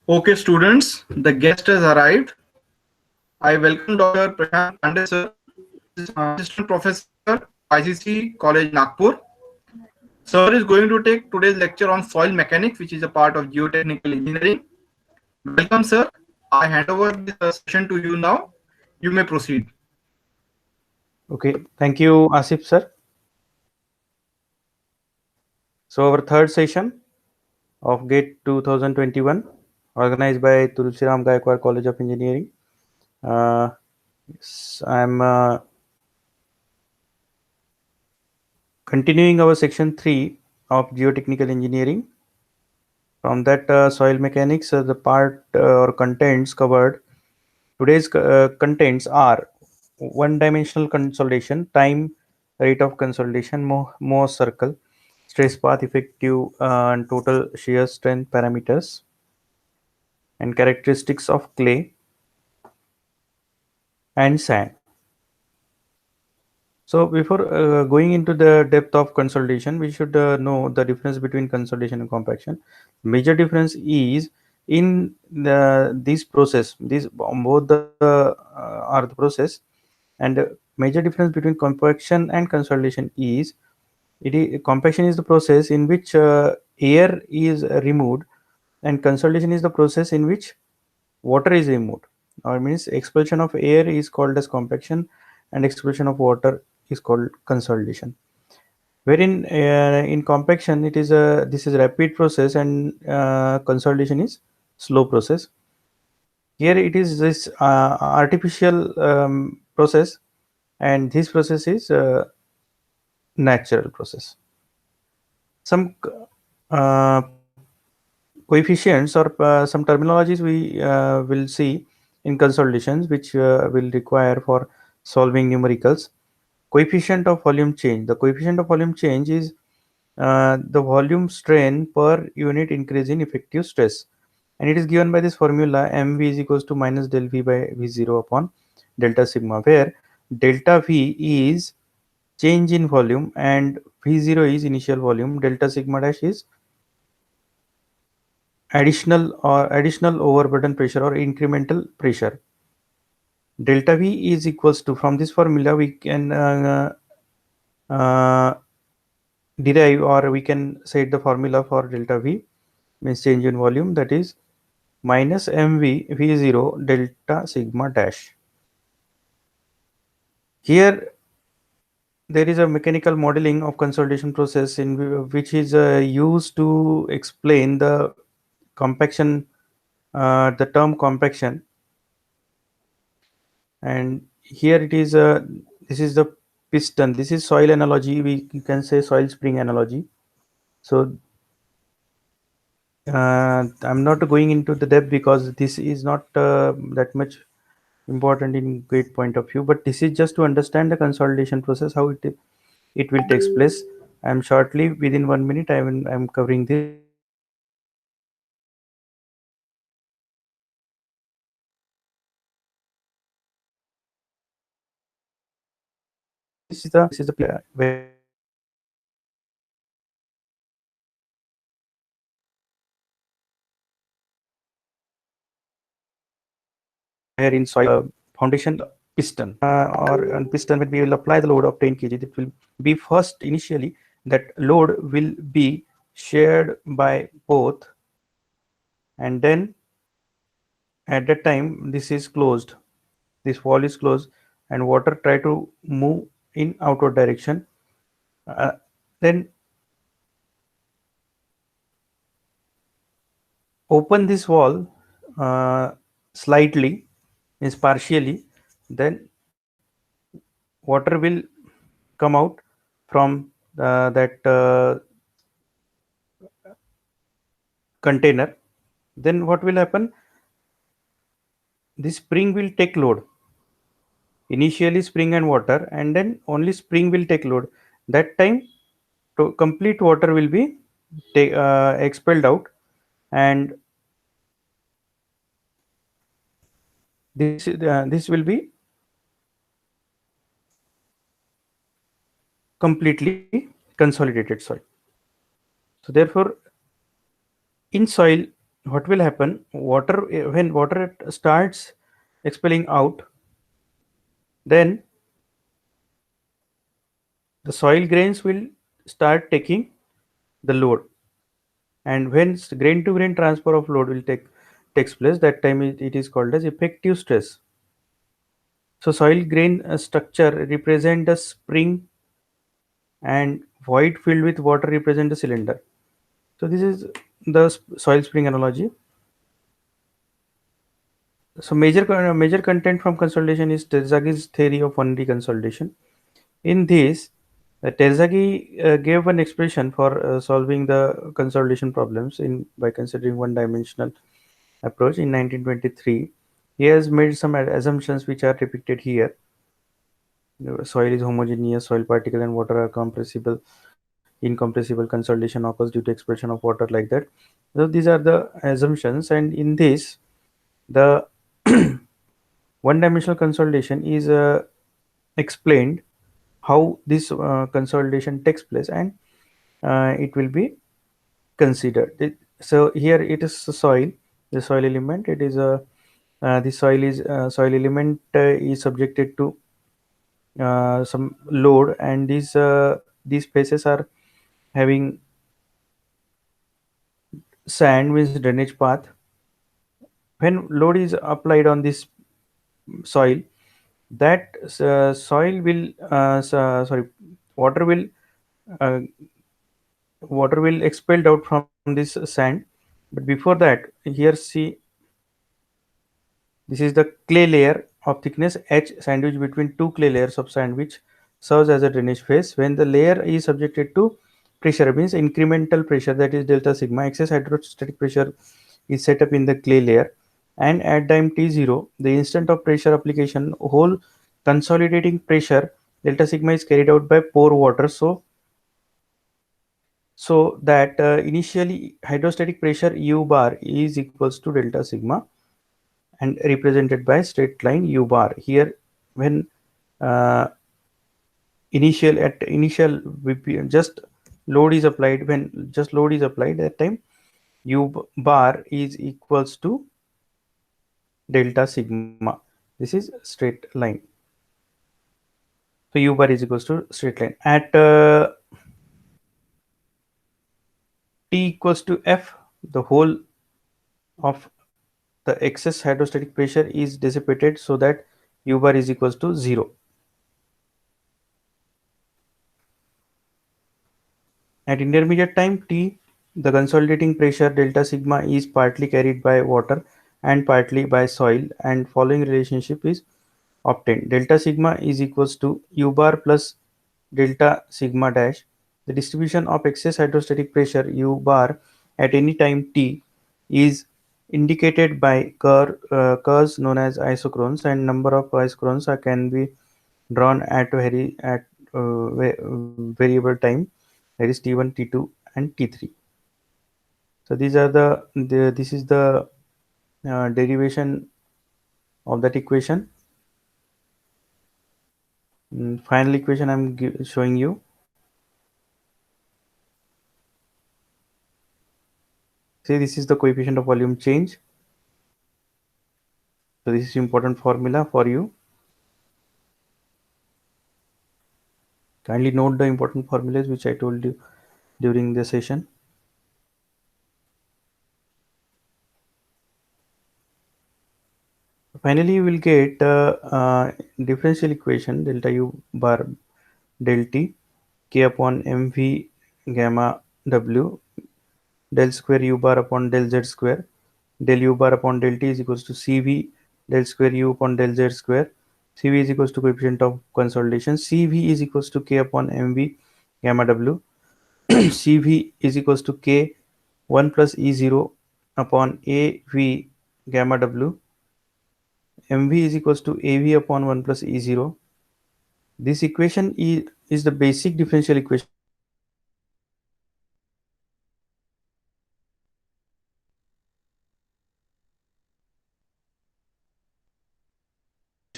Okay, students, the guest has arrived. I welcome Dr. Prashant Pandey, sir, Assistant Professor, ICC College, Nagpur. Sir is going to take today's lecture on soil mechanics, which is a part of geotechnical engineering. Welcome, sir. I hand over this session to you now. You may proceed. Okay, thank you, Asif sir. So our third session of GATE 2021, organized by Tulsiram Gaikwad College of Engineering. I'm continuing our section 3 of geotechnical engineering. From that soil mechanics, the part or contents covered. Today's contents are one-dimensional consolidation, time, rate of consolidation, Mohs circle, stress path, effective and total shear strength parameters, and characteristics of clay and sand. So before going into the depth of consolidation, we should know the difference between consolidation and compaction. Major difference is in this process. These both are the process, and major difference between compaction and consolidation is compaction is the process in which air is removed, and consolidation is the process in which water is removed, or means expulsion of air is called as compaction and expulsion of water is called consolidation. Wherein in compaction it is a this is a rapid process, and consolidation is slow process. Here it is this artificial process, and this process is natural process. Some uh, coefficients or some terminologies we will see in consolidations, which will require for solving numericals. Coefficient of volume change. The coefficient of volume change is the volume strain per unit increase in effective stress, and it is given by this formula: mv is equals to minus del v by v0 upon delta sigma, where delta v is change in volume and v0 is initial volume, delta sigma dash is additional overburden pressure or incremental pressure. Delta V is equals to, from this formula we can uh, derive, or we can set the formula for delta V, means change in volume, that is minus mv v0 delta sigma dash. Here there is a mechanical modeling of consolidation process in which is used to explain the compaction, the term compaction. And here it is this is the piston, this is soil analogy, we you can say soil spring analogy. So I'm not going into the depth because this is not that much important in great point of view, but this is just to understand the consolidation process, how it will takes place. I'm shortly, within 1 minute, I'm covering this. This is the where in soil foundation piston or piston, when we will apply the load of 10 kg, it will be first initially that load will be shared by both, and then at that time this is closed, this wall is closed, and water try to move in outward direction. uh, then open this wall slightly, means partially, then water will come out from that container. Then what will happen, this spring will take load, initially spring and water, and then only spring will take load. That time to complete water will be expelled out, and this will be completely consolidated soil. So therefore in soil, what will happen? Water, when water starts expelling out, then the soil grains will start taking the load, and when grain to grain transfer of load will takes place, that time it is called as effective stress. So soil grain structure represent a spring, and void filled with water represent a cylinder. So this is the soil spring analogy. So major content from consolidation is Terzagh's theory of 1D consolidation. In this, Terzaghi gave an expression for solving the consolidation problems in by considering one-dimensional approach in 1923. He has made some assumptions which are depicted here. The soil is homogeneous, soil particle and water are compressible, incompressible, consolidation occurs due to expression of water, like that. So these are the assumptions, and in this, the one-dimensional consolidation is explained how this consolidation takes place, and it will be considered. So here it is soil, the soil element. It is a the soil element is subjected to some load, and these spaces are having sand, means drainage path. When load is applied on this soil, that soil will sorry water will uh, water will expelled out from this sand. But before that, here see, this is the clay layer of thickness h sandwiched between two clay layers of sand, which serves as a drainage phase. When the layer is subjected to pressure, means incremental pressure, that is delta sigma, excess hydrostatic pressure is set up in the clay layer, and at time t0, the instant of pressure application, whole consolidating pressure delta sigma is carried out by pore water. So that initially hydrostatic pressure u bar is equals to delta sigma, and represented by straight line u bar. Here, when uh, initial VP, just load is applied, when just load is applied, that time u bar is equals to delta sigma. This is straight line. So u bar is equals to straight line at t equals to f. The whole of the excess hydrostatic pressure is dissipated, so that u bar is equals to 0. At intermediate time t, the consolidating pressure delta sigma is partly carried by water and partly by soil, and following relationship is obtained. Delta sigma is equals to u bar plus delta sigma dash. The distribution of excess hydrostatic pressure u bar at any time t is indicated by curves known as isochrones, and number of isochrones can be drawn at variable time, that is t1, t2 and t3. So these are this is the derivation of that equation. Final equation I'm showing you. See, this is the coefficient of volume change. So this is important formula for you. Kindly note the important formulas which I told you during the session. Finally, you will get differential equation delta u bar del t k upon mv gamma w del square u bar upon del z square del u bar upon del t is equals to cv del square u upon del z square. Cv is equals to coefficient of consolidation. Cv is equals to k upon mv gamma w. Cv is equals to k 1 plus e0 upon av gamma w. mv is equals to av upon 1 plus e0. This equation is the basic differential equation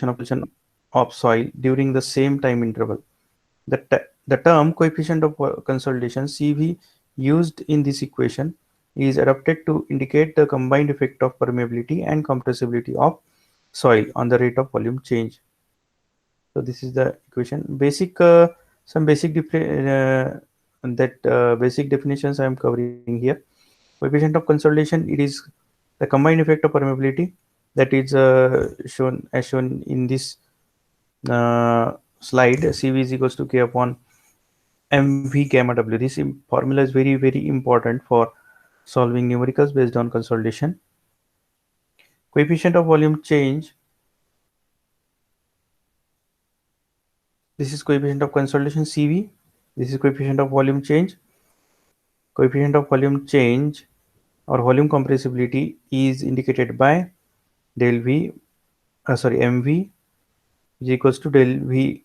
of consolidation. Of soil during the same time interval. The term coefficient of consolidation Cv used in this equation is adapted to indicate the combined effect of permeability and compressibility of soil on the rate of volume change. So this is the equation. Some basic basic definitions I am covering here. Coefficient of consolidation, it is the combined effect of permeability, that is shown as shown in this slide. Cv is equals to k upon mv gamma w. This formula is very important for solving numericals based on consolidation. Coefficient of volume change, this is coefficient of consolidation Cv, this is coefficient of volume change. Coefficient of volume change or volume compressibility is indicated by del v, mv is equals to del v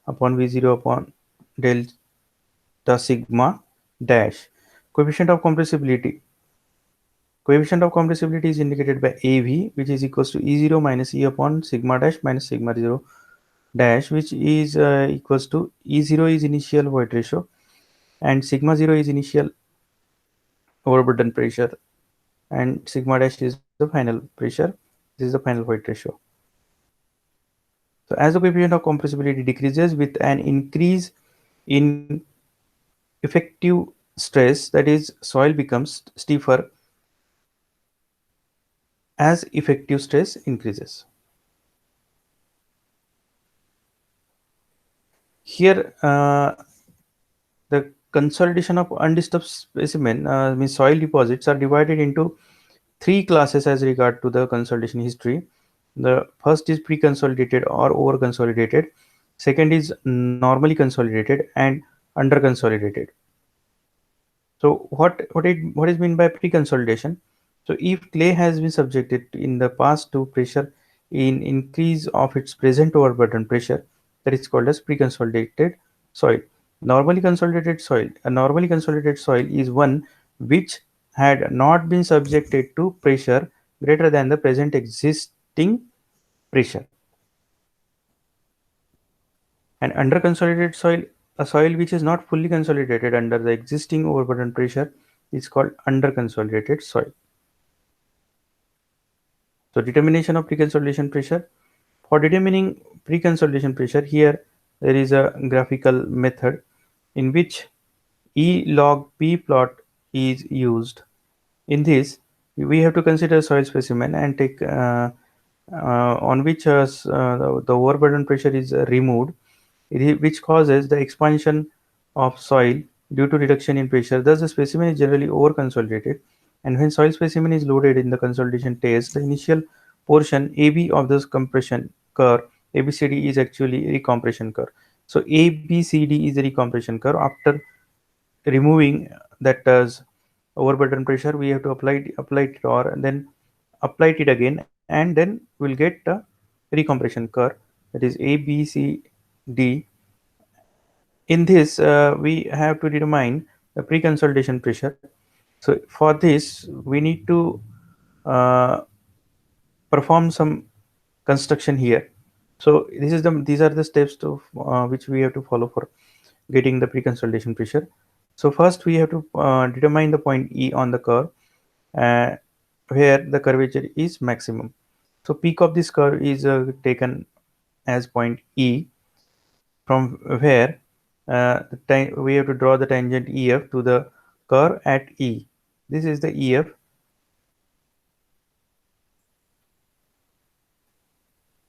upon v0 upon delta sigma dash. Coefficient of compressibility, coefficient of compressibility is indicated by AV, which is equals to E0 minus E upon sigma dash minus sigma 0 dash, which is equals to E0 is initial void ratio and sigma 0 is initial overburden pressure and sigma dash is the final pressure. This is the final void ratio. So as the coefficient of compressibility decreases with an increase in effective stress, that is soil becomes stiffer as effective stress increases. Here the consolidation of undisturbed specimen means soil deposits are divided into three classes as regard to the consolidation history. The first is pre-consolidated or over-consolidated. Second is normally consolidated and under-consolidated. So what is meant by pre-consolidation? So if clay has been subjected in the past to pressure in increase of its present overburden pressure, that is called as pre-consolidated soil. A normally consolidated soil is one which had not been subjected to pressure greater than the present existing pressure. An under consolidated soil, a soil which is not fully consolidated under the existing overburden pressure, is called under consolidated soil. So determination of pre-consolidation pressure. For determining pre-consolidation pressure, here there is a graphical method in which E log P plot is used. In this, we have to consider soil specimen and take on which the overburden pressure is removed, which causes the expansion of soil due to reduction in pressure. Thus, the specimen is generally over-consolidated, and when soil specimen is loaded in the consolidation test, the initial portion AB of this compression curve, ABCD, is actually recompression curve. So ABCD is the recompression curve. After removing that overburden pressure, we have to apply it or then apply it again, and then we'll get the recompression curve, that is ABCD. In this we have to determine the pre-consolidation pressure. So for this we need to uh, perform some construction here. So these are the steps to which we have to follow for getting the pre-consolidation pressure. So first we have to determine the point E on the curve uh, where the curvature is maximum. So peak of this curve is taken as point E, from where we have to draw the tangent EF to the curve at E. This is the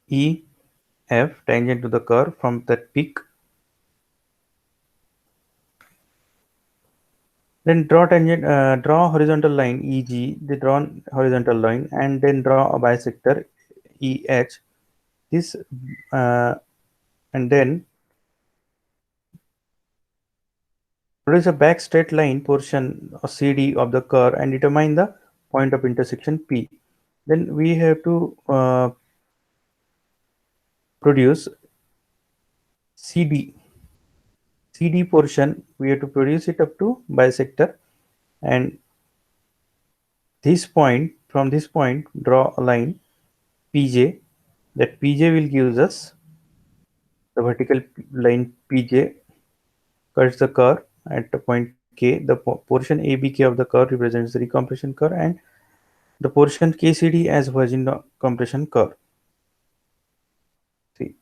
EF tangent to the curve from that peak. Then draw horizontal line EG, the drawn horizontal line, and then draw a bisector EH. This and then produce a back straight line portion of CD of the curve and determine the point of intersection P. Then we have to produce CD portion. We have to produce it up to bisector, and this point, from this point draw a line PJ. That PJ will give us the vertical line PJ cuts the curve at the point K, the portion ABK of the curve represents the recompression curve, and the portion KCD as virgin compression curve. See.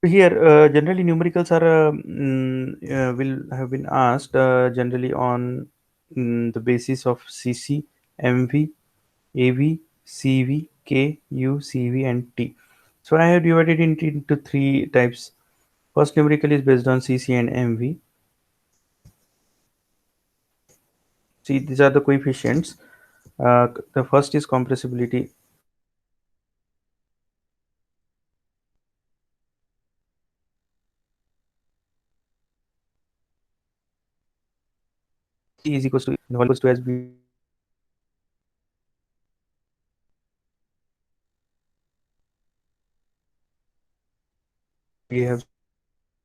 Here, generally numericals are will have been asked generally on the basis of CC, MV, AV, CV, K, U, CV, and T. So I have divided it into three types. First numerical is based on CC and MV. See, these are the coefficients. The first is compressibility. C is equals to as we have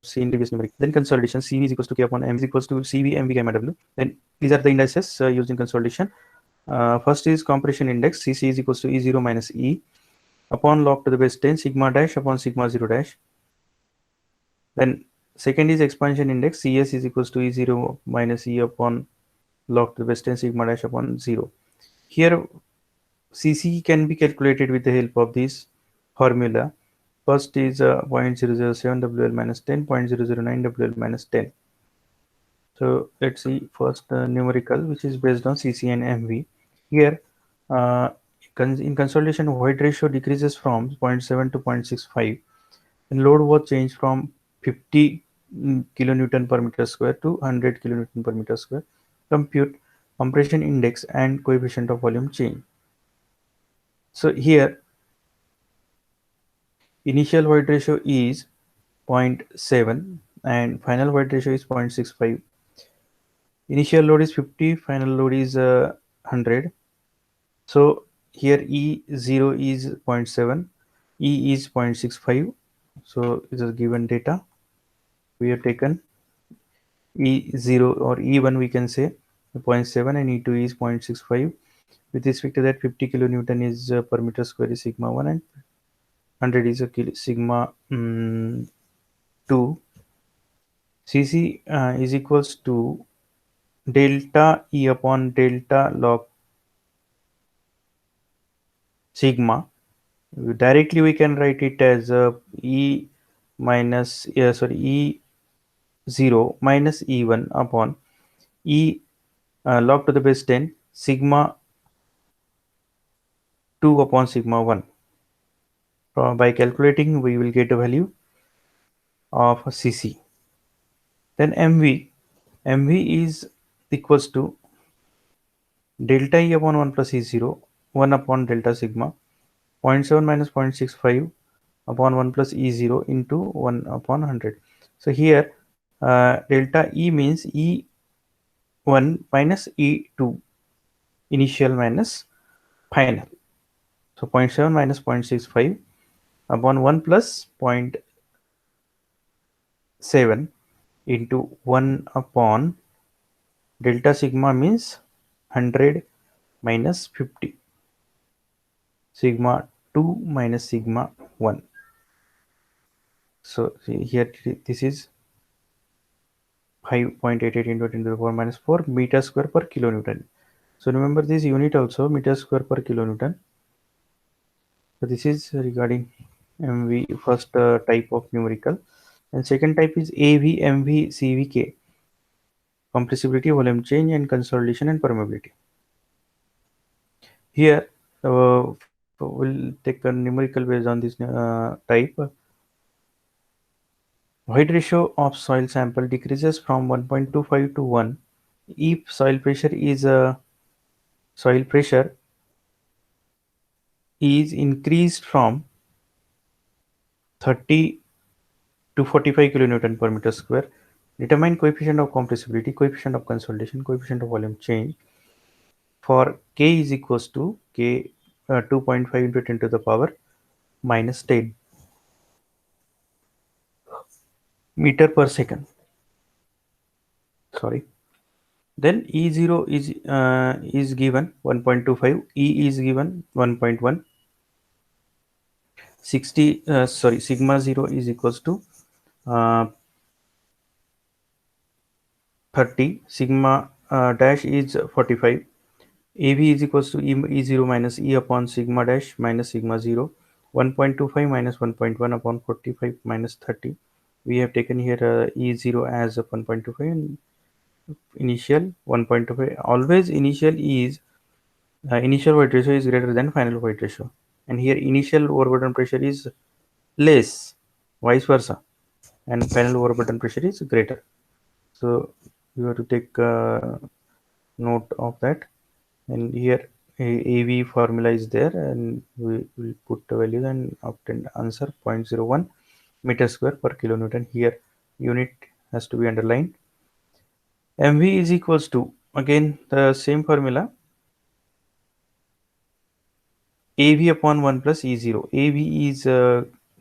seen previous numeric. Then consolidation, CV is equals to K upon M is equals to CV MV gamma W. Then these are the indices used in consolidation. First is compression index, CC is equals to E0 minus E upon log to the base 10 sigma dash upon sigma 0 dash. Then second is expansion index, CS is equals to E0 minus E upon log to the base 10 sigma dash upon 0. Here CC can be calculated with the help of this formula. First is 0.007 WL minus 10, 0.009 WL minus 10. So let's see first numerical, which is based on CC and MV. Here in consolidation, void ratio decreases from 0.7 to 0.65, and load was changed from 50 kilonewton per meter square to 100 kilonewton per meter square. Compute compression index and coefficient of volume change. So here initial void ratio is 0.7 and final void ratio is 0.65. Initial load is 50, final load is 100. So here E0 is 0.7, E is 0.65. So this is given data. We have taken E0 or E1, we can say 0.7, and E2 is 0.65. With respect to that, 50 kilonewton is per meter square is sigma 1, and 100 is a sigma 2. Cc is equals to delta E upon delta log sigma. Directly we can write it as E minus E0 minus E1 upon E log to the base 10 sigma 2 upon sigma 1. By calculating, we will get a value of Cc. Then MV is equals to delta E upon 1 plus E0, 1 upon delta sigma, 0.7 minus 0.65 upon 1 plus E0 into 1 upon 100. So here delta E means E1 minus E2, initial minus final. So 0.7 minus 0.65 upon 1 plus 0.7 into 1 upon delta sigma means 100 minus 50. Sigma 2 minus sigma 1. So see here this is 5.88 into 10 to the power minus 4 meter square per kilonewton. So remember this unit also, meter square per kilonewton. So this is regarding MV, first type of numerical, and second type is AV, MV, CVK, compressibility, volume change, and consolidation and permeability. Here we'll take a numerical based on this type. Void ratio of soil sample decreases from 1.25 to 1 if soil pressure is increased from 30 to 45 kilonewton per meter square. Determine coefficient of compressibility, coefficient of consolidation, coefficient of volume change for K is equals to K 2.5 into 10 to the power minus 10 meter per second. Sorry. Then E0 is given 1.25, E is given 1.1. sigma 0 is equals to uh, 30, sigma dash is 45. AV is equals to E0 minus E upon sigma dash minus sigma 0, 1.25 minus 1.1 upon 45 minus 30. We have taken here E0 as 1.25 and initial 1.25. Always initial is initial void ratio is greater than final void ratio, and here initial overburden pressure is less, vice versa, and final overburden pressure is greater. So you have to take note of that. And here AV formula is there, and we will put the value and obtain answer 0.01 meter square per kilonewton. Here unit has to be underlined. MV is equals to, again the same formula, AV upon 1 plus E0. AV is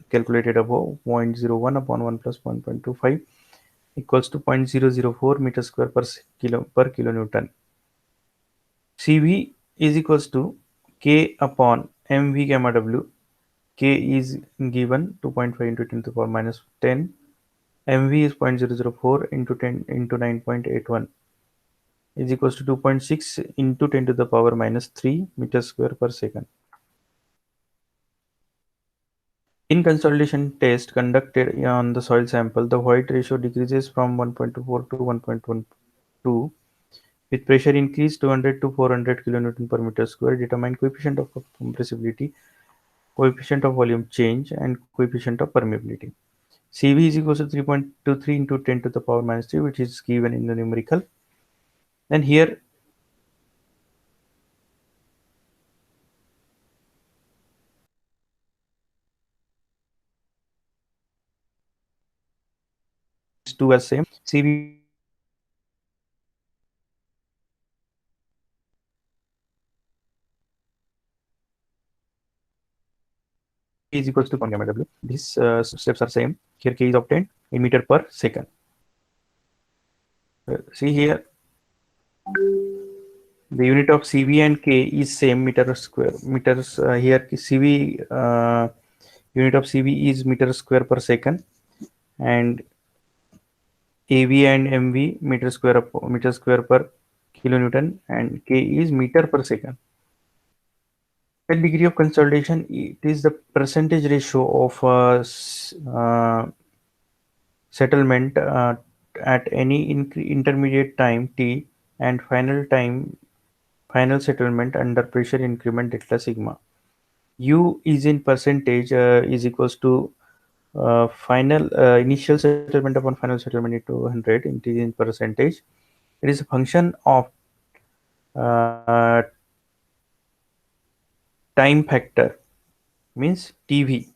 calculated above, 0.01 upon 1 plus 1.25 equals to 0.004 meter square per kilonewton. CV is equals to K upon mv gamma w. K is given 2.5 into 10 to the power minus 10. mv is 0.004 into 10 into 9.81 is equals to 2.6 into 10 to the power minus 3 meters square per second. In consolidation test conducted on the soil sample, the void ratio decreases from 1.24 to 1.12 with pressure increase 200 to 400 kilonewton per meter square. Determine coefficient of compressibility, coefficient of volume change, and coefficient of permeability. CV is equal to 3.23 into 10 to the power minus 3, which is given in the numerical. And here these two are same. CV is equals to gamma w. These steps are same. Here K is obtained in meter per second. See here, the unit of CV and K is same, meter square. Meters here CV unit of CV is meter square per second, and AV and MV meter square per kilonewton, and K is meter per second. At degree of consolidation, it is the percentage ratio of settlement at any intermediate time t and final settlement under pressure increment delta sigma. U is in percentage is equals to final initial settlement upon final settlement into 100. It is in percentage. It is a function of uh, time factor, means TV,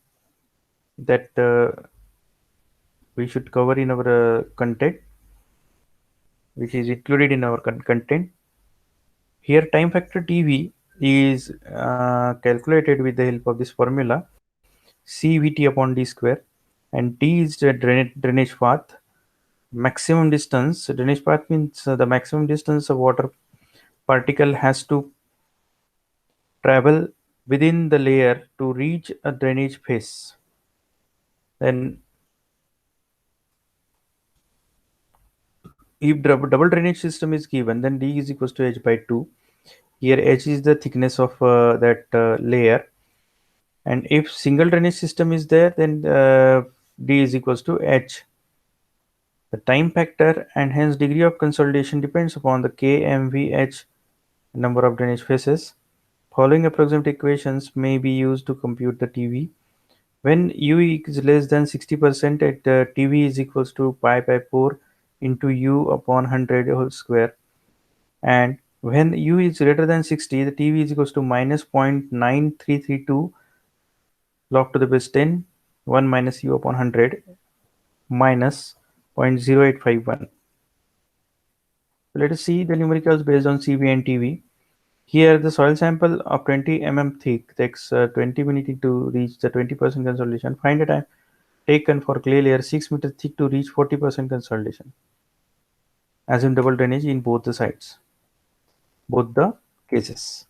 that we should cover in our content, which is included in our content. Here time factor TV is calculated with the help of this formula CVT upon d square, and T is the drainage path. Maximum distance, drainage path means the maximum distance a water particle has to travel within the layer to reach a drainage phase. Then if double drainage system is given, then D is equals to H by 2. Here H is the thickness of that layer, and if single drainage system is there, then D is equals to H. The time factor and hence degree of consolidation depends upon the K, M, V, H number of drainage phases. Following approximate equations may be used to compute the TV. When U is less than 60%, at TV is equals to pi by 4 into U upon 100 whole square. And when U is greater than 60, the TV is equals to minus 0.9332 log to the base 10, 1 minus U upon 100 minus 0.0851. Let us see the numericals based on CV and TV. Here the soil sample of 20 mm thick takes 20 minutes to reach the 20% consolidation. Find the time taken for clay layer 6 meters thick to reach 40% consolidation. Assume double drainage in both the sides, both the cases.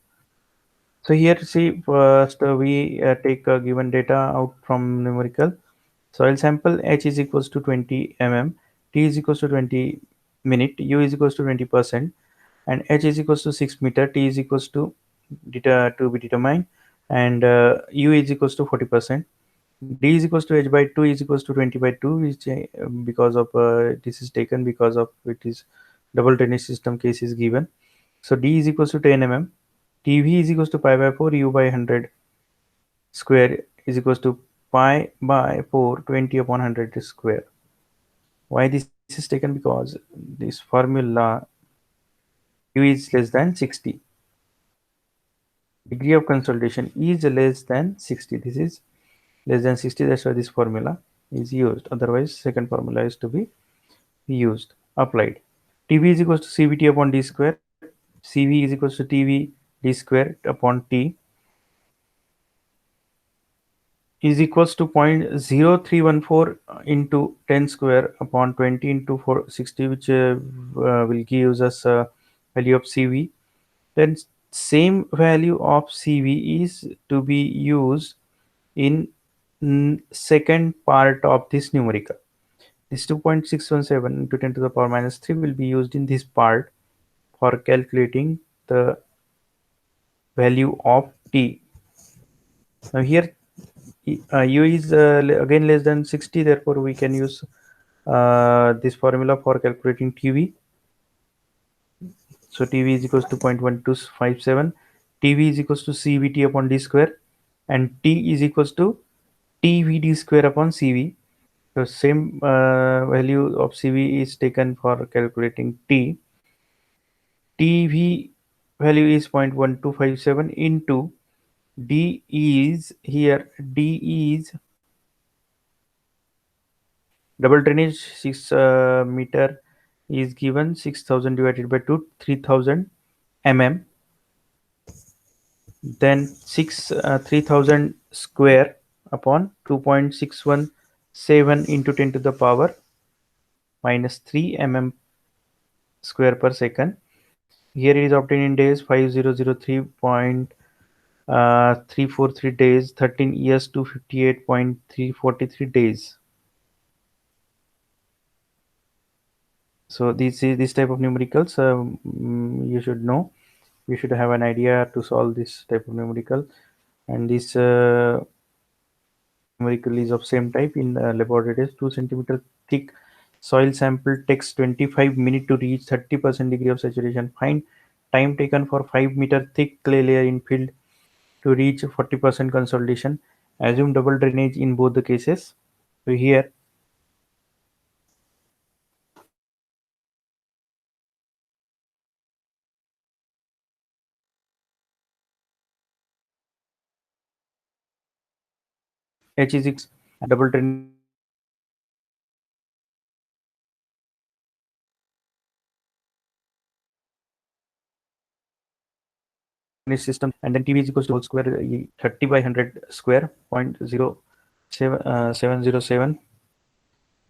So here see first we take given data out from numerical. Soil sample H is equals to 20 mm, T is equals to 20 minute, U is equals to 20%, and H is equals to 6 meter, T is equals to to be determined, and U is equals to 40%. D is equals to H by 2 is equals to 20 by 2, which because of this is taken because of it is double drainage system case is given. So D is equals to 10 mm, TV is equals to pi by 4, U by 100 square is equals to pi by 4, 20 upon 100 square. Why this is taken? Because this formula U is less than 60. Degree of consolidation is less than 60. This is less than 60, that's why this formula is used. Otherwise, second formula is to be used, applied. TV is equals to CVT upon D square. CV is equals to TV D square upon T is equals to 0.0314 into 10 square upon 20 into 460, which will give us a value of CV. Then same value of CV is to be used in second part of this numerical. This 2.617 into 10 to the power minus 3 will be used in this part for calculating the value of T. Now here U is again less than 60, therefore we can use this formula for calculating TV. So TV is equals to 0.1257, TV is equals to CVT upon D square, and T is equals to TVD square upon CV. So same value of CV is taken for calculating T. TV value is 0.1257 into D is here, D is double drainage 6 meter is given, 6000 divided by 2, 3000 mm, then 3000 square upon 2.617 into 10 to the power minus 3 mm square per second. Here it is obtained in days 5003.343 days, 13 years to 58.343 days. So this is this type of numericals you should know. You should have an idea to solve this type of numerical, and this numerical is of same type in laboratory. 2 centimeter thick soil sample takes 25 minutes to reach 30% degree of saturation. Find time taken for 5-meter thick clay layer in field to reach 40% consolidation. Assume double drainage in both the cases. So here H is equals double drainage system, and then TV is equals to whole square 30 by 100 square 0.0707.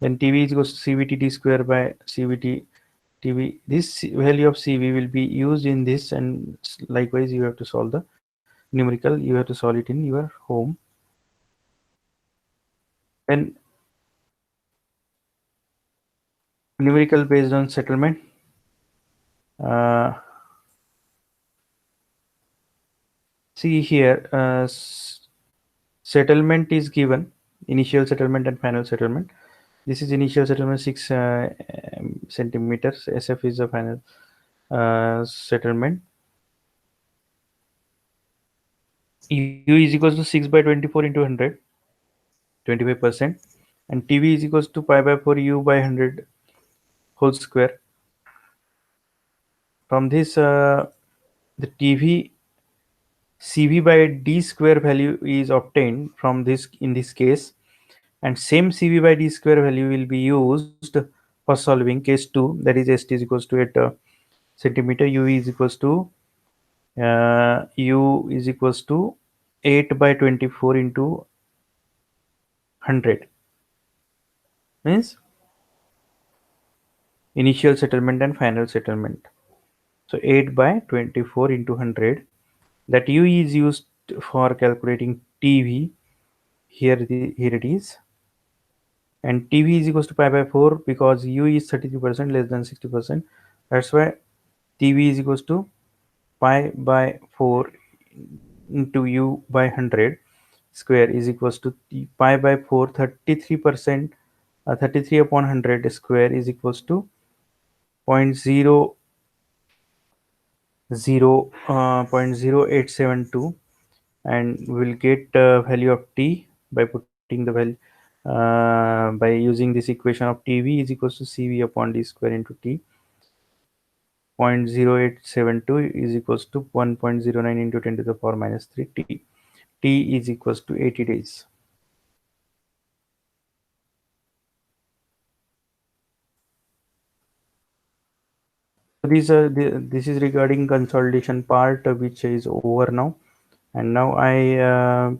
Then TV is equals to CVT square by CVT TV. This value of CV will be used in this, and likewise you have to solve the numerical. You have to solve it in your home. Then numerical based on settlement. See here, settlement is given, initial settlement and final settlement. This is initial settlement 6 centimeters. SF is the final settlement. U is equals to 6 by 24 into 100, 25%, and TV is equals to pi by 4 U by 100 whole square. From this, the TV CV by D square value is obtained from this in this case, and same CV by D square value will be used for solving case 2, that is ST is equals to 8 centimeter, U is equals to 8 by 24 into 100, means initial settlement and final settlement. So 8 by 24 into 100 That U is used for calculating TV. Here it is, and TV is equals to pi by 4 because U is 33% less than 60%. That's why TV is equals to pi by 4 into U by 100 square is equals to pi by 4, 33%, 33 upon 100 square is equals to 0.0872, and we'll get value of t by putting the value by using this equation of TV is equals to CV upon d square into t. 0.0872 is equals to 1.09 into 10 to the power minus 3 t. T is equals to 80 days. So this is regarding consolidation part, which is over now, and now I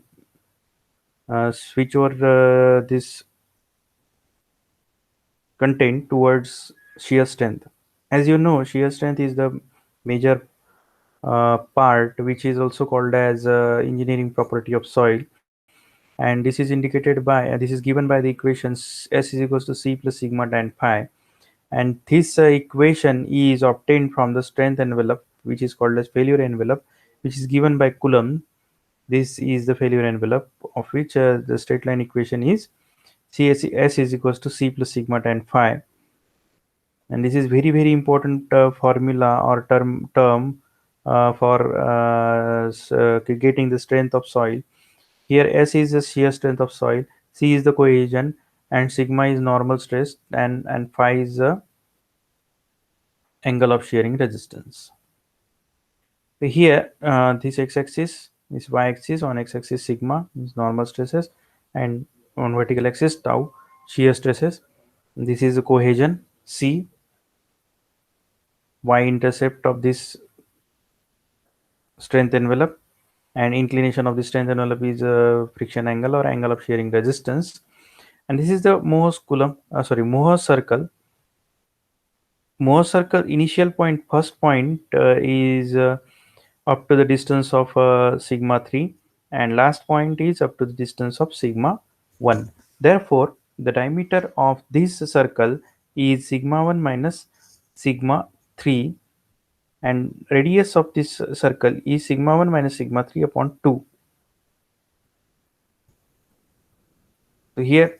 switch over this content towards shear strength. As you know, shear strength is the major part, which is also called as engineering property of soil, and this is indicated by this is given by the equations S is equals to C plus sigma tan phi, and this equation is obtained from the strength envelope, which is called as failure envelope, which is given by Coulomb. This is the failure envelope, of which the straight line equation is S is equals to C plus sigma tan phi, and this is very important formula or term for getting the strength of soil. Here S is the shear strength of soil, C is the cohesion, and sigma is normal stress, and phi is the angle of shearing resistance. So here this x-axis is y-axis, on x-axis sigma is normal stresses, and on vertical axis tau shear stresses. This is the cohesion C. Y-intercept of this strength envelope, and inclination of the strength envelope is friction angle or angle of shearing resistance. And this is the Mohs circle. Mohs circle initial point, first point is up to the distance of sigma 3, and last point is up to the distance of sigma 1. Therefore, the diameter of this circle is sigma 1 minus sigma 3, and radius of this circle is sigma 1 minus sigma 3 upon 2. So here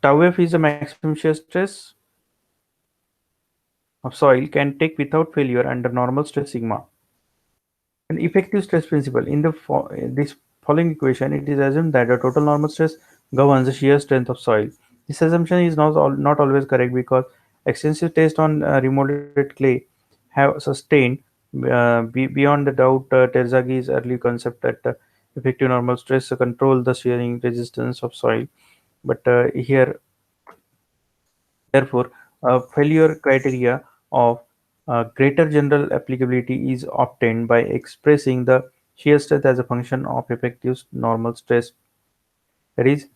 tau f is the maximum shear stress of soil can take without failure under normal stress sigma. An effective stress principle in this following equation, it is assumed that the total normal stress governs the shear strength of soil. This assumption is not always correct because extensive tests on remolded clay have sustained beyond the doubt Terzagh's early concept that effective normal stress control the shearing resistance of soil. But here, therefore, a failure criteria of greater general applicability is obtained by expressing the shear strength as a function of effective normal stress, that is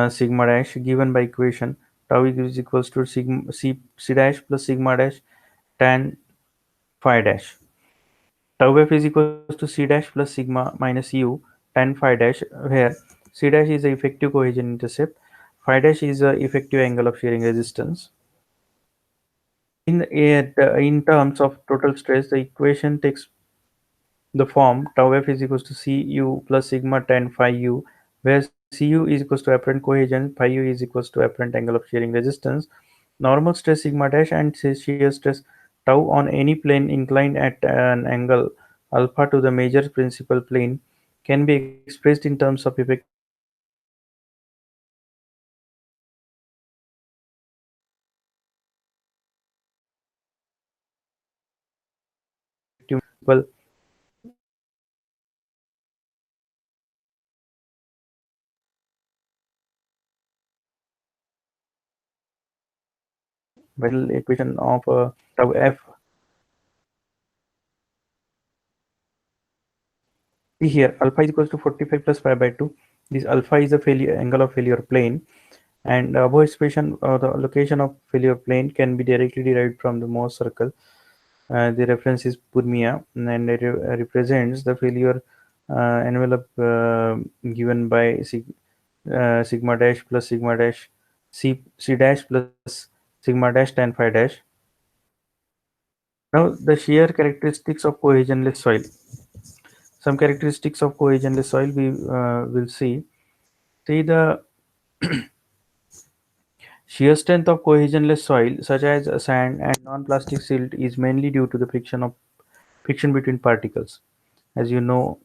sigma dash, given by equation tau is equals to sigma c dash plus sigma dash tan phi dash. Tau f is equals to c dash plus sigma minus u tan phi dash, where c dash is the effective cohesion intercept, phi dash is the effective angle of shearing resistance. In terms of total stress, the equation takes the form tau f is equals to cu plus sigma tan phi u, where cu is equals to apparent cohesion, phi u is equals to apparent angle of shearing resistance, normal stress sigma dash, and shear stress tau on any plane inclined at an angle alpha to the major principal plane can be expressed in terms of effective normal stress sigma dash principal well equation of tau f. See here, alpha is equals to 45 plus pi by 2. This alpha is the failure angle of failure plane, and above expression the location of failure plane can be directly derived from the Mohs circle. The reference is Purmia, and it represents the failure envelope given by sigma dash plus sigma dash c dash plus sigma dash tan phi dash. Now, the shear characteristics of cohesionless soil. Some characteristics of cohesionless soil we will see. See, the shear strength of cohesionless soil, such as sand and non-plastic silt, is mainly due to the friction between particles. As you know,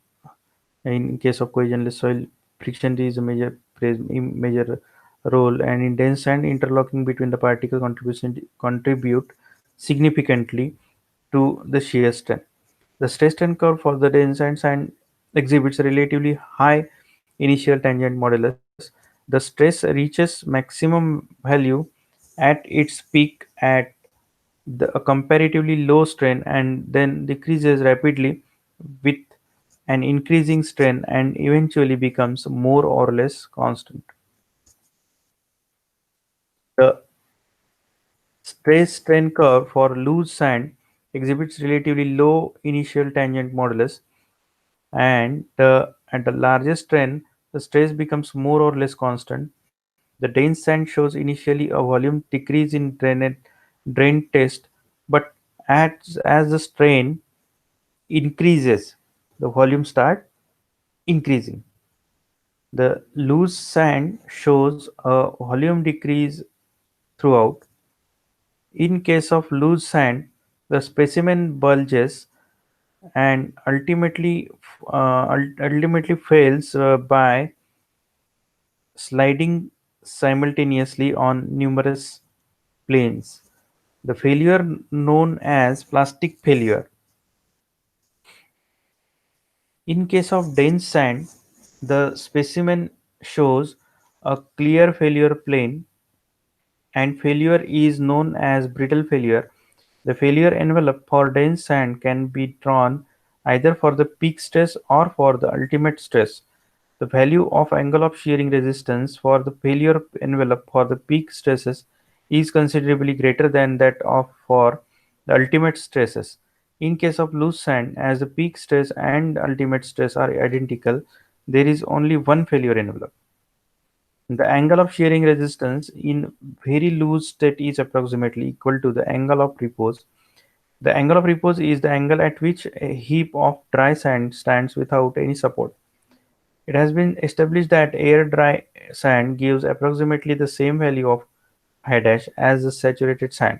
in case of cohesionless soil, friction is a major role, and in dense sand, interlocking between the particles contribute significantly to the shear strength. The stress strain curve for the dense sand exhibits a relatively high initial tangent modulus. The stress reaches maximum value at its peak at a comparatively low strain and then decreases rapidly with an increasing strain and eventually becomes more or less constant. The stress strain curve for loose sand exhibits relatively low initial tangent modulus, and at the largest strain, the stress becomes more or less constant. The dense sand shows initially a volume decrease in drain test, but as the strain increases, the volume start increasing. The loose sand shows a volume decrease throughout. In case of loose sand, the specimen bulges and ultimately fails by sliding simultaneously on numerous planes. The failure known as plastic failure. In case of dense sand, the specimen shows a clear failure plane, and failure is known as brittle failure. The failure envelope for dense sand can be drawn either for the peak stress or for the ultimate stress. The value of angle of shearing resistance for the failure envelope for the peak stresses is considerably greater than that of for the ultimate stresses. In case of loose sand, as the peak stress and ultimate stress are identical, there is only one failure envelope. The angle of shearing resistance in very loose state is approximately equal to the angle of repose. The angle of repose is the angle at which a heap of dry sand stands without any support. It has been established that air dry sand gives approximately the same value of phi dash as the saturated sand.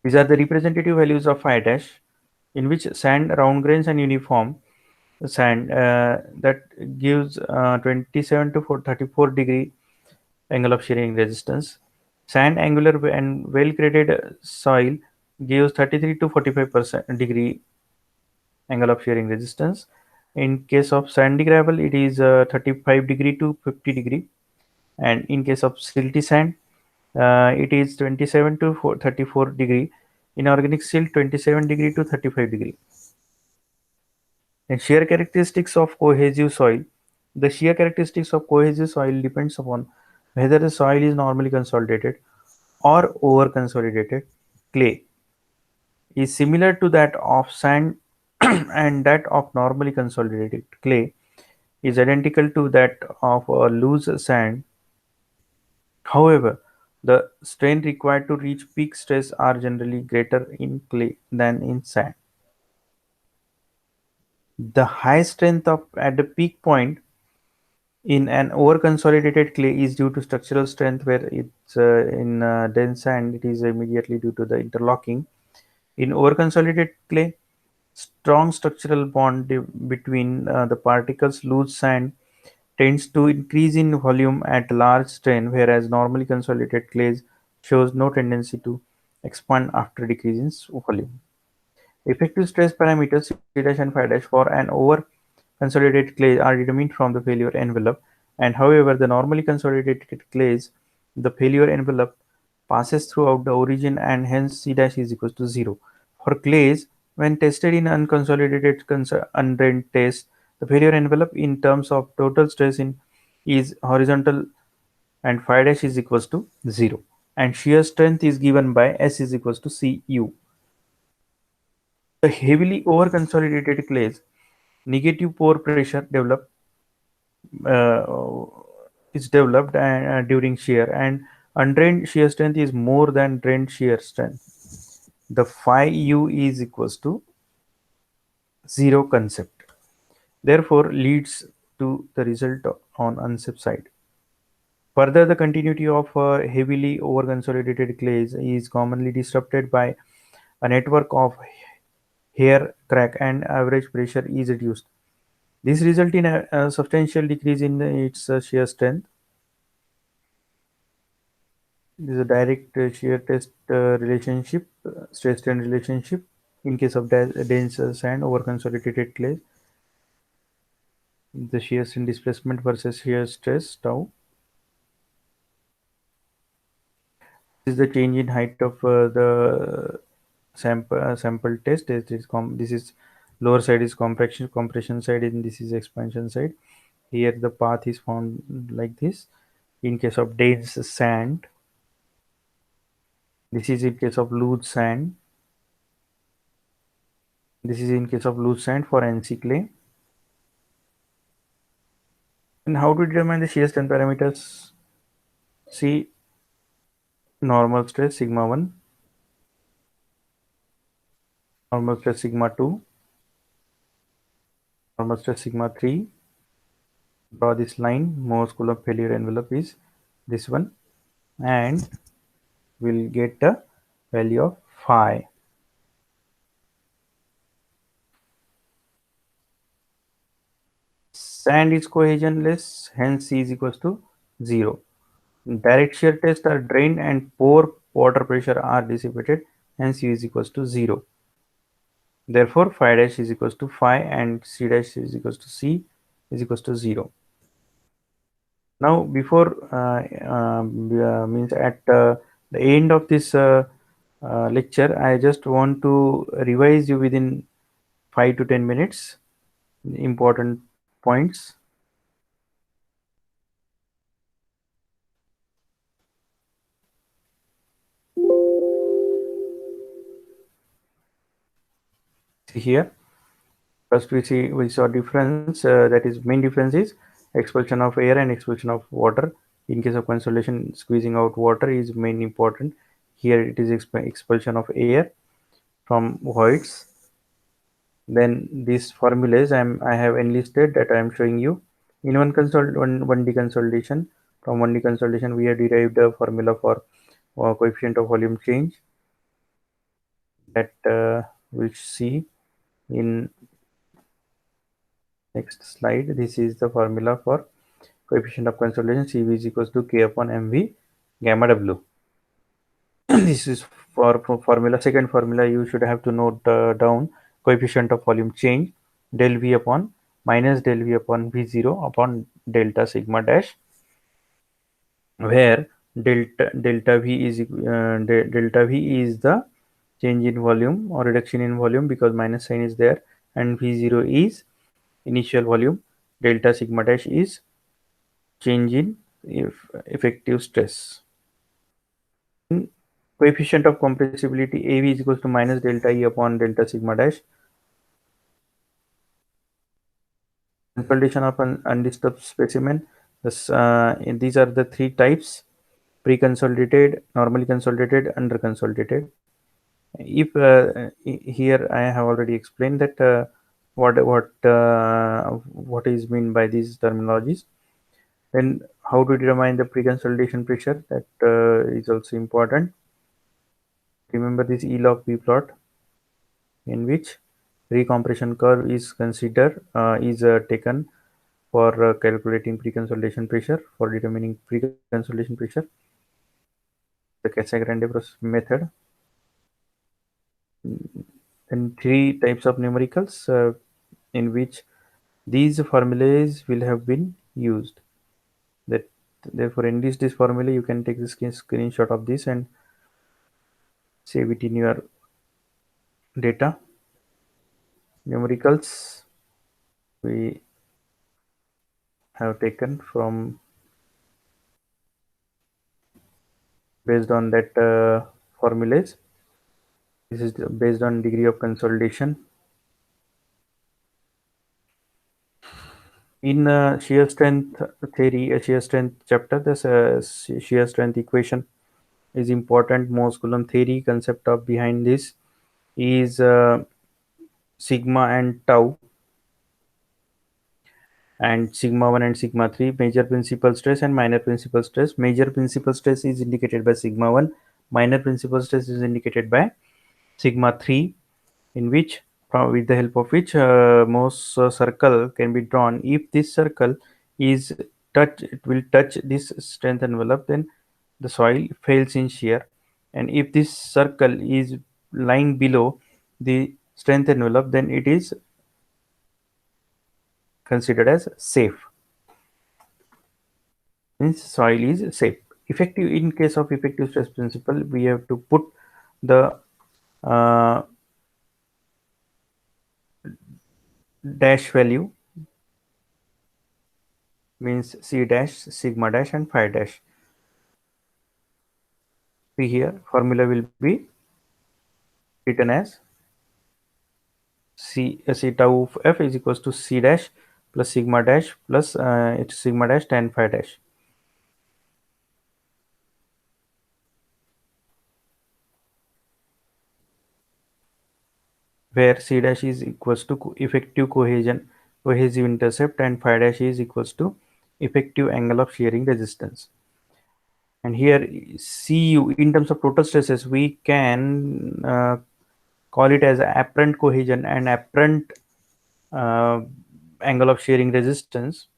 These are the representative values of phi dash, in which sand round grains and uniform sand that gives 27 to 34 degree angle of shearing resistance. Sand angular and well graded soil gives 33 to 45% degree angle of shearing resistance. In case of sandy gravel, it is 35 degree to 50 degree, and in case of silty sand, it is 27 to 34 degree. In organic silt, 27 degree to 35 degree. And shear characteristics of cohesive soil. The shear characteristics of cohesive soil depends upon whether the soil is normally consolidated or over consolidated. Clay is similar to that of sand and that of normally consolidated clay is identical to that of a loose sand. However, the strain required to reach peak stress are generally greater in clay than in sand. The high strength of at the peak point in an over-consolidated clay is due to structural strength, where it's in dense sand it is immediately due to the interlocking. In over-consolidated clay, strong structural bond between the particles loose sand tends to increase in volume at large strain, whereas normally consolidated clays shows no tendency to expand after decreasing volume. Effective stress parameters C dash and phi dash for an over consolidated clay are determined from the failure envelope, and however the normally consolidated clays, the failure envelope passes throughout the origin and hence C dash is equal to 0. For clays, when tested in unconsolidated undrained test, the failure envelope in terms of total stress in is horizontal and phi dash is equals to 0. and shear strength is given by S is equals to Cu. The heavily over consolidated clays, negative pore pressure uh, is developed during shear, and undrained shear strength is more than drained shear strength. The phi u is equals to 0 concept, therefore leads to the result on unsafe side. Further, the continuity of heavily over-consolidated clays is commonly disrupted by a network of hair crack and average pressure is reduced. This results in a substantial decrease in its shear strength. This is a direct shear test relationship, stress strain relationship in case of dense sand over consolidated clay. The shear strain displacement versus shear stress tau. This is the change in height of the sample test. This is lower side is compression side, and this is expansion side. Here the path is found like this. In case of dense sand, this is in case of loose sand. This is in case of loose sand for NC clay. And how to determine the shear strength parameters? See, normal stress sigma 1, normal stress sigma 2, normal stress sigma 3. Draw this line. Mohs Coulomb failure envelope is this one, and we'll get the value of phi. Sand is cohesionless, hence C is equals to 0. Direct shear test are drained and pore water pressure are dissipated, hence U is equals to 0. Therefore, phi dash is equals to phi and C dash is equals to C is equals to 0. Now, before means at the end of this lecture, I just want to revise you within 5 to 10 minutes important points. See here, first we saw difference, that is main difference is expulsion of air and expulsion of water. In case of consolidation, squeezing out water is main important. Here it is expulsion of air from voids. Then these formulas I have enlisted that I am showing you. In one deconsolidation, from one deconsolidation we have derived a formula for coefficient of volume change that we'll see in next slide. This is the formula for coefficient of consolidation. Cv is equals to K upon mv gamma w. This is for formula. Second formula, you should have to note down coefficient of volume change del v upon minus del v upon v0 upon delta sigma dash, where delta v is the change in volume or reduction in volume because minus sign is there, and v0 is initial volume. Delta sigma dash is change in effective stress. Coefficient of compressibility AV is equals to minus delta E upon delta sigma dash. Consolidation of an undisturbed specimen. These are the three types: pre-consolidated, normally consolidated, under-consolidated. If here I have already explained that what is meant by these terminologies. Then how to determine the pre-consolidation pressure, that is also important. Remember this E log P plot, in which recompression curve is considered taken for calculating pre-consolidation pressure, for determining pre-consolidation pressure. The Casagrande method. And three types of numericals in which these formulas will have been used. That therefore in this formula you can take the screenshot of this and save it in your data. Numericals we have taken from based on that formulas. This is based on degree of consolidation. In shear strength theory, a shear strength chapter, this shear strength equation is important. Mohs Coulomb theory concept of behind this is sigma and tau, and sigma 1 and sigma 3, major principal stress and minor principal stress. Major principal stress is indicated by sigma 1, minor principal stress is indicated by sigma 3, in which with the help of which Mohs circle can be drawn. If this circle is it will touch this strength envelope, then the soil fails in shear, and if this circle is lying below the strength envelope, then it is considered as safe, means soil is safe. Effective, in case of effective stress principle, we have to put the uh, dash value, means C dash, sigma dash and phi dash. See here, formula will be written as C tau of f is equals to C dash plus sigma dash plus sigma dash tan phi dash. Where C dash is equals to effective cohesive intercept, and phi dash is equals to effective angle of shearing resistance. And here Cu, in terms of total stresses, we can call it as apparent cohesion and apparent uh, angle of shearing resistance,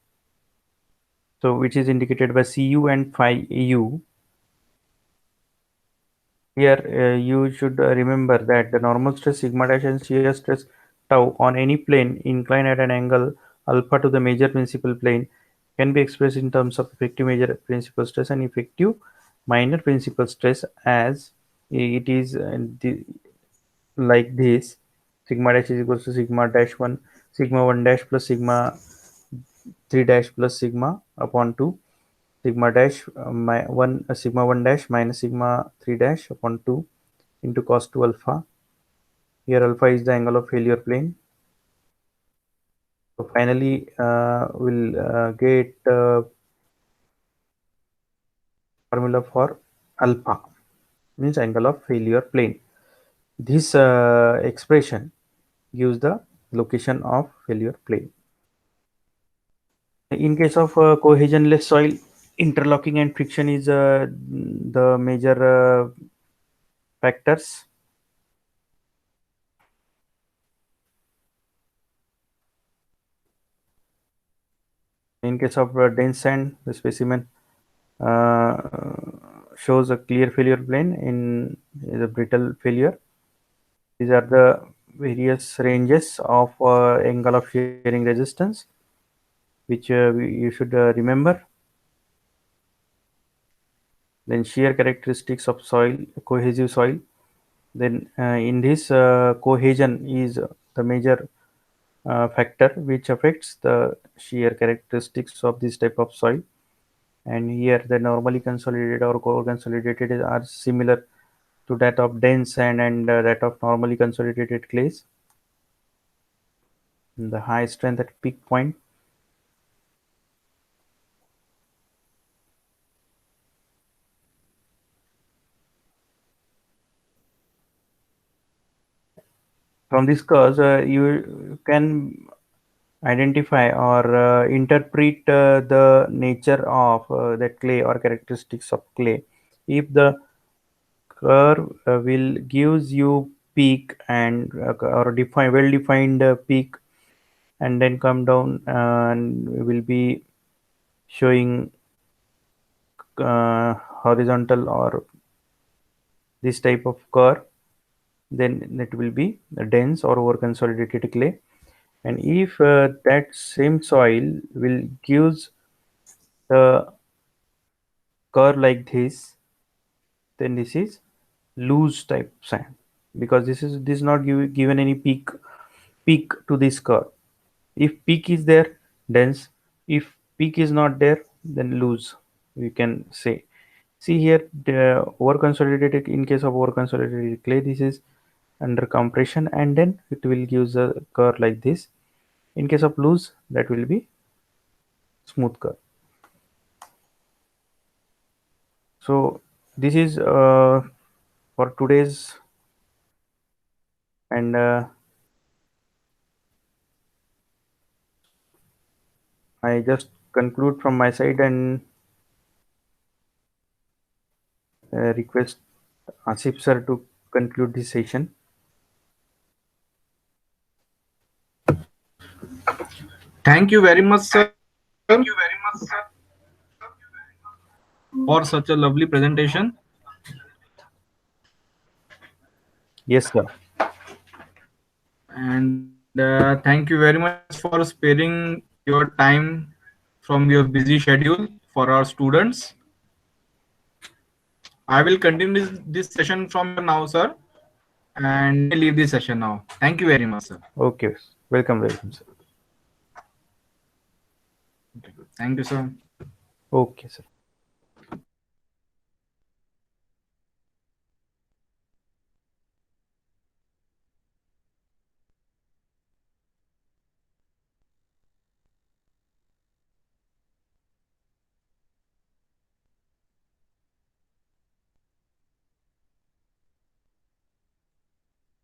so which is indicated by Cu and phi u. Here you should remember that the normal stress sigma dash and shear stress tau on any plane inclined at an angle alpha to the major principal plane can be expressed in terms of effective major principal stress and effective minor principal stress, as it is like this: sigma dash is equals to sigma dash 1, sigma 1 dash plus sigma 3 dash plus sigma upon 2, sigma dash 1 sigma 1 dash minus sigma 3 dash upon 2 into cos 2 alpha. Here alpha is the angle of failure plane. So finally we'll get formula for alpha, means angle of failure plane. This expression gives the location of failure plane. In case of cohesionless soil, interlocking and friction is the major factors. In case of dense sand, the specimen uh, shows a clear failure plane in the brittle failure. These are the various ranges of angle of shearing resistance, which you should remember. Then shear characteristics of soil, cohesive soil. Then in this cohesion is the major factor which affects the shear characteristics of this type of soil. And here the normally consolidated or core consolidated are similar to that of dense sand and that of normally consolidated clays. The high strength at peak point. From this curves, you can identify or interpret the nature of that clay or characteristics of clay. If the curve will gives you peak and or define well defined peak, and then come down and will be showing horizontal or this type of curve, then it will be a dense or over consolidated clay. And if that same soil will gives the curve like this, then this is loose type sand, because this is not given any peak to this curve. If peak is there, dense; if peak is not there, then loose, we can say. See here, the over consolidated, in case of over consolidated clay, this is under compression, and then it will give a curve like this. In case of loose, that will be smooth curve. So this is for today's, and I just conclude from my side and request Asif sir to conclude this session. Thank you very much, sir, for such a lovely presentation. Yes, sir. And thank you very much for sparing your time from your busy schedule for our students. I will continue this session from here now, sir, and you may leave this session now. Thank you very much, sir. Okay, welcome, sir. Thank you, sir. Okay, sir.